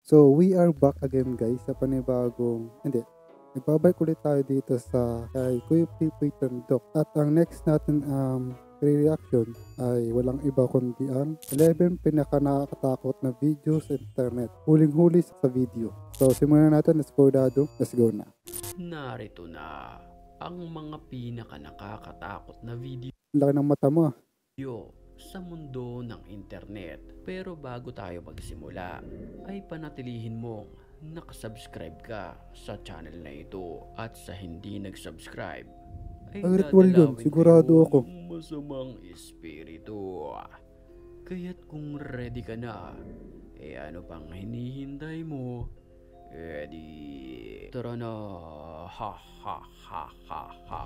So, we are back again guys sa panibagong, nagbabalik ulit tayo dito sa kay Kuya Pipoy Tandok. At ang next natin reaction ay walang iba kundi ang 11 pinaka nakakatakot na videos sa internet. Huling-huli sa video. So, simulan natin. Let's go Dado. Let's go na. Narito na ang mga pinaka nakakatakot na video Laki ng mata mo. sa mundo ng internet. Pero bago tayo magsimula, ay panatilihin mong nakasubscribe ka sa channel na ito at sa hindi nag-subscribe ay Ritual yun, sigurado ako. ng masamang espiritu. Kaya't kung ready ka na, ano pang hinihintay mo? Tara na, ha ha ha ha ha.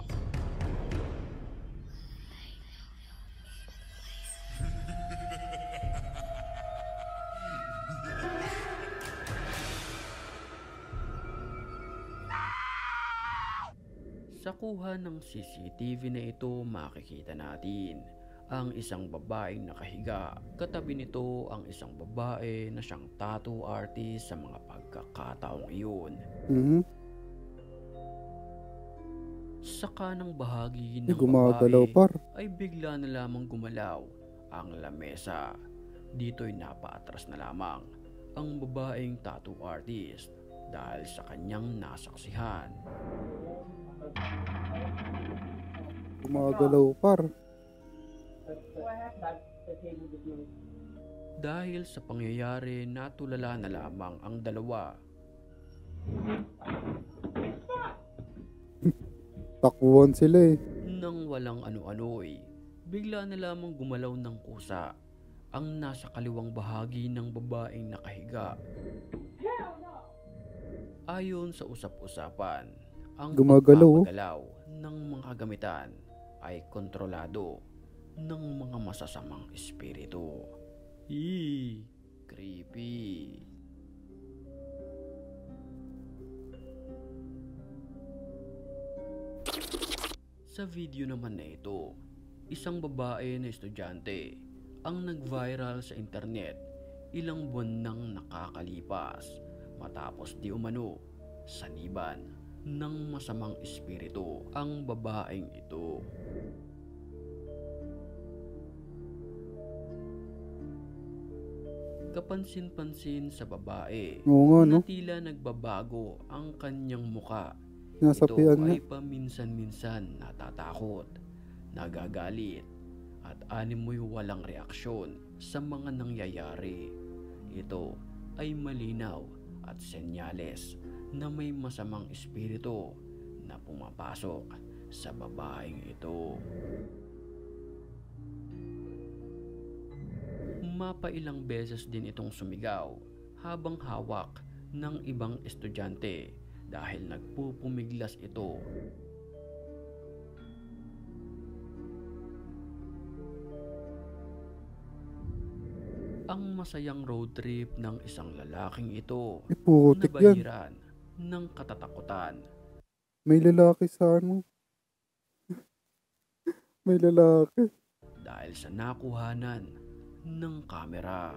Sa kuha ng CCTV na ito, makikita natin ang isang babaeng nakahiga. Katabi nito ang isang babae na siyang tattoo artist sa mga pagkakataong iyon. Sa kanang bahagi ng Gumagalaw babae par. ay bigla na lamang gumalaw ang lamesa. Dito'y napaatras na lamang ang babaeng tattoo artist dahil sa kanyang nasaksihan. Gumagalaw par. Dahil sa pangyayari, natulala na lamang ang dalawa. Takbuhan sila eh. Nang walang ano-ano'y, bigla na lamang gumalaw ng kusa ang nasa kaliwang bahagi ng babaeng nakahiga. Ayon sa usap-usapan, ang pagpapagalaw ng mga gamitan ay kontrolado ng mga masasamang espiritu. Creepy. Sa video naman na ito, isang babae na estudyante ang nag-viral sa internet ilang buwan nang nakakalipas matapos di umano saniban ng masamang espiritu ang babaeng ito. Kapansin-pansin sa babae na tila nagbabago ang kanyang muka. Ito ay paminsan-minsan natatakot, nagagalit, at animoy walang reaksyon sa mga nangyayari. Ito ay malinaw at senyales na may masamang espiritu na pumapasok sa babaeng ito. Mapailang beses din itong sumigaw habang hawak ng ibang estudyante dahil nagpupumiglas ito. Ang masayang road trip ng isang lalaking ito nabahiran ng katatakutan. May lalaki sa ano? May lalaki. Dahil sa nakuhanan ng kamera.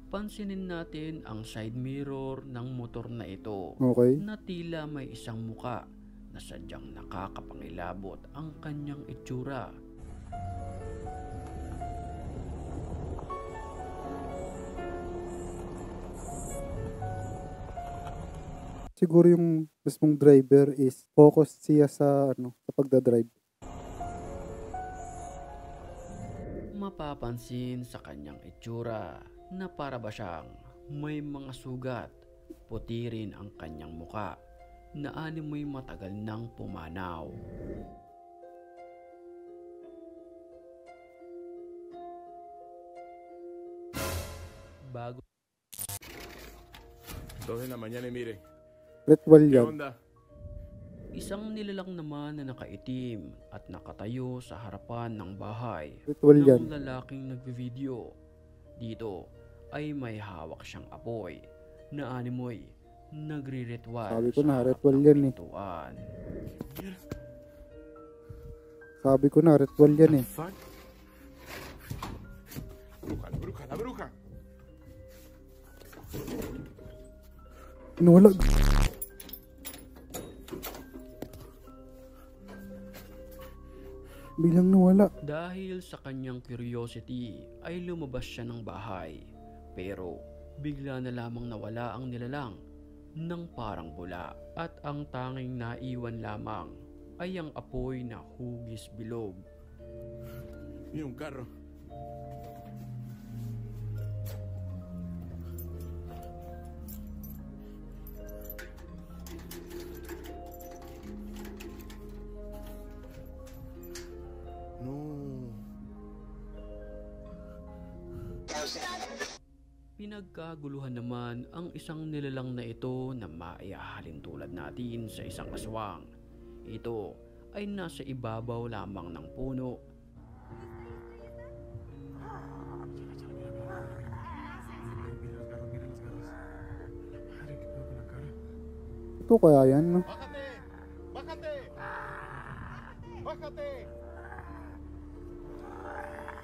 Pansinin natin ang side mirror ng motor na ito. Na tila may isang muka na sadyang nakakapangilabot ang kanyang itsura. Siguro yung mismong driver is focus siya sa sa pagdadrive. Mapapansin sa kanyang itsura na para ba siyang may mga sugat. Puti rin ang kanyang muka na animoy matagal nang pumanaw. Bago 2 de la mañana y mire. Ritual ¿Qué yan. onda? isang nilalang naman na nakaitim at nakatayo sa harapan ng bahay Ritual yan. ng lalaking nagvi-video. Dito ay may hawak siyang apoy na animoy nagri-ritual. Sabi ko na, sa harap ritual ng yan eh. pintuan. Sabi ko na, ritual yan eh. Fuck? bruja, la bruja, la bruja. Nawala. Bilang nawala. Dahil sa kanyang curiosity ay lumabas siya ng bahay. Pero bigla na lamang nawala ang nilalang ng parang bula at ang tanging naiwan lamang ay ang apoy na hugis bilog. Mira un carro. No. Pinagkaguluhan naman ang isang nilalang na ito na maihahalin tulad natin sa isang aswang. Ito ay nasa ibabaw lamang ng puno. Ito kaya yan, no? ¡Bájate! ¡Bájate! ¡Bájate!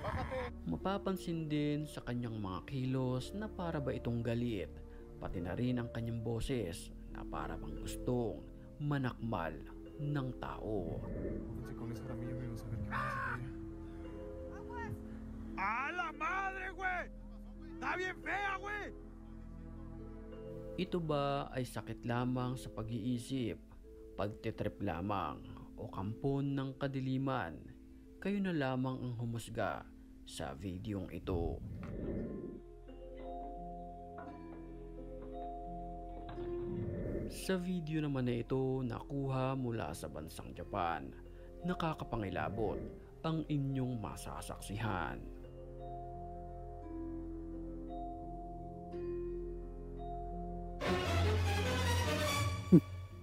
¡Bájate! Mapapansin din sa kanyang mga kilos na para ba itong galit, pati na rin ang kanyang boses na para bang gustong manakmal ng tao. Pónganse con esa ramilla, güey. Vamos a ver qué pasa con ella. ¡A la madre, güey! ¡Está bien fea, güey! Ito ba ay sakit lamang sa pag-iisip, pagtitrip lamang o kampon ng kadiliman? Kayo na lamang ang humusga sa videong ito. Sa video naman na ito nakuha mula sa bansang Japan, nakakapangilabot ang inyong masasaksihan.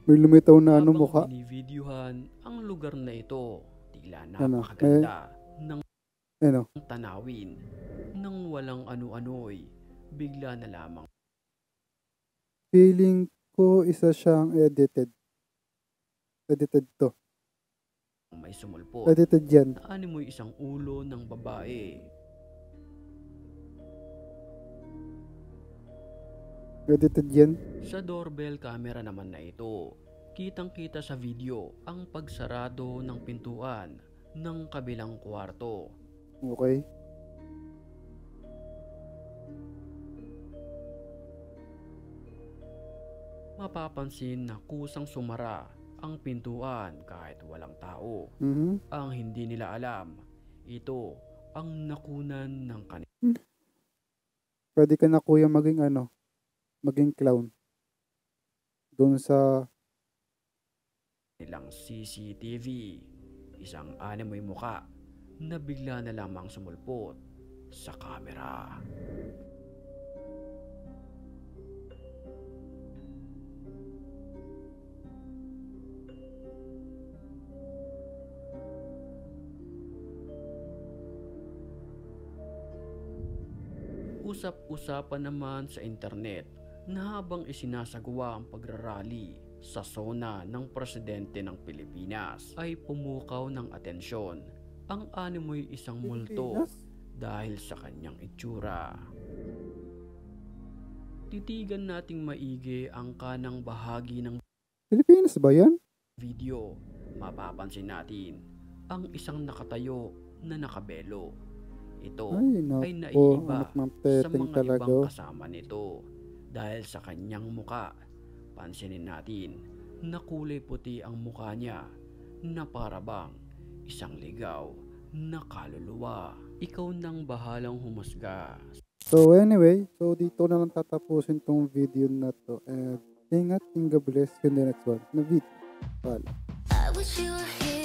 May lumitaw na ano Habang mukha. binivideohan ang lugar na ito, tila Ano, napakaganda ng Ano? tanawin nang walang ano-ano'y bigla na lamang Feeling ko isa siyang edited. Edited to. may sumulpot Edited yan. na animoy isang ulo ng babae. Edited yan. Sa doorbell camera naman na ito, kitang-kita sa video ang pagsarado ng pintuan ng kabilang kwarto. Okay. Mapapansin na kusang sumara ang pintuan kahit walang tao. Mhm. Ang hindi nila alam, ito ang nakunan ng Pwede ka na kuya maging ano, maging clown. Doon sa kanilang CCTV. Isang animoy muka na bigla na lamang sumulpot sa kamera. Usap-usapan naman sa internet na habang isinasagawa ang pagrarally sa sona ng presidente ng Pilipinas ay pumukaw ng atensyon ang animoy isang multo Pilipinas? dahil sa kanyang itsura. Titigan nating maigi ang kanang bahagi ng Pilipinas ba yan? video. Mapapansin natin ang isang nakatayo na nakabelo. Ito Ay, ay nako. naiiba Anak ng sa peteng mga talaga. ibang kasama nito dahil sa kanyang muka. Pansinin natin na kulay puti ang muka niya na para bang isang ligaw na kaluluwa. Ikaw nang bahalang humusga. So anyway, so dito na lang tatapusin tong video na to. And ingat and God bless you in the next one na video. Pala. I wish you were here.